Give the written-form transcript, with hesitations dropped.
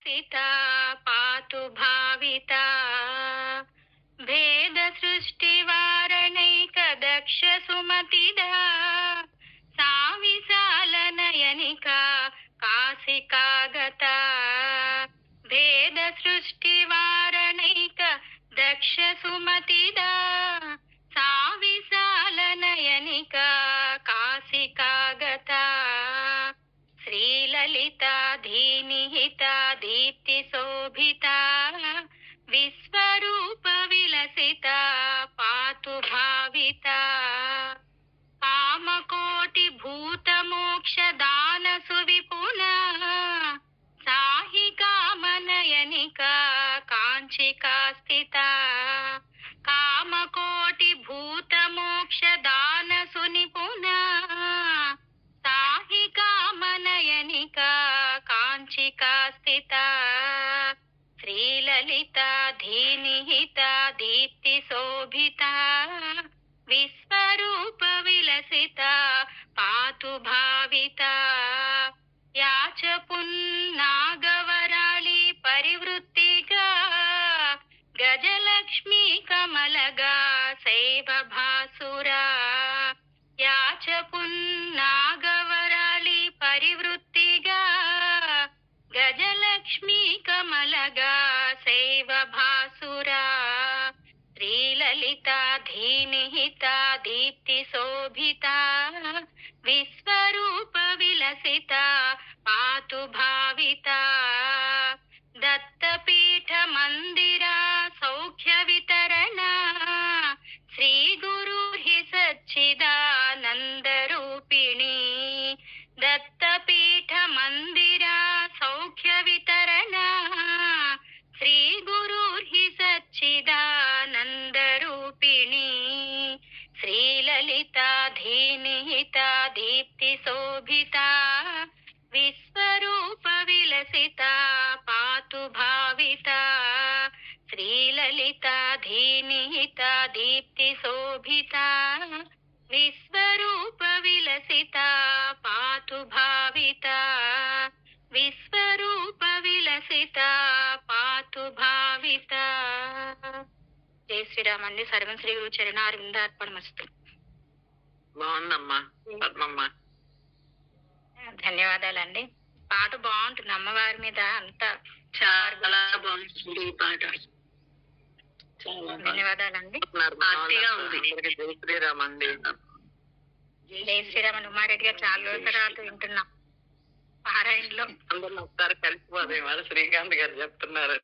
విలసితా పాతు భావితా భేద సృష్టి వారణైక దక్ష సుమతిదా సావిశాల నయనికా కాశికాగత భేద సృష్టి వారణైక దక్ష సుమతిదా సావిశాల నయనికా కాశికాగత శ్రీలలితా ధీనిహితా దీప్తి శోభితా విశ్వరూప విలసితా పాతు భావితా కామకోటి భూత మోక్ష దాన సువిపునా సాహి కామనయనికా కాంచికా స్థితా కామకోటి భూత మోక్ష దాన సునిపునా సాహి కామనయనికా కాంచికా స్థితా శ్రీలలితా ధీనిహితా దీప్తి శోభితా విశ్వరూప విలసితా పాతు భావితా యాచ పున్నాగవరాళి పరివృత్తిగా గజలక్ష్మీ కమలగా శైవ భాసురా యాచ పున్నాగవరాళి పరివృత్తిగా గజలక్ష్మీ కమలగా శైవ భాసురా శ్రీలలితా ధీనిహితా దీప్తి శోభితా విశ్వరూప విలసితా పాతు భావితా దత్తపీఠ మందిరా సౌఖ్య వితరణ శ్రీ గురు హి సచ్చిదానంద రూపిణి దత్తపీఠ మందిరా సౌఖ్య వితరణ శ్రీ గురు హి సచ్చిదానంద రూపిణి శ్రీలలితా ధీనిహితా దీప్తి శోభితా విశ్వరూప విలసితా పాతు భావితా శ్రీలలితా ధీనిహితా దీప్తి శోభితా విశ్వరూప విలసితా పాతు భావితా విశ్వరూప విలసితా పాతు భావితా. జై శ్రీరామ్ అండి. సర్వం శ్రీ గురు చరణారవిందార్పణమస్తు. బాగుందమ్మా పద్మమ్మ. ధన్యవాదాలండి. పాట బాగుంటుంది. అమ్మవారి మీద అంతా చాలా బాగుంటుంది ఈ పాట. ధన్యవాదాలండి. భక్తిగా ఉంది. జై శ్రీరామ్ అండి. జై శ్రీరామ్ అండి. ఉమారెడ్డి గారు చాలా రోజుల తర్వాత వింటున్నాం పారాయణలో. అందరూ ఒకసారి కలిసిపోతే శ్రీకాంత్ గారు చెప్తున్నారు.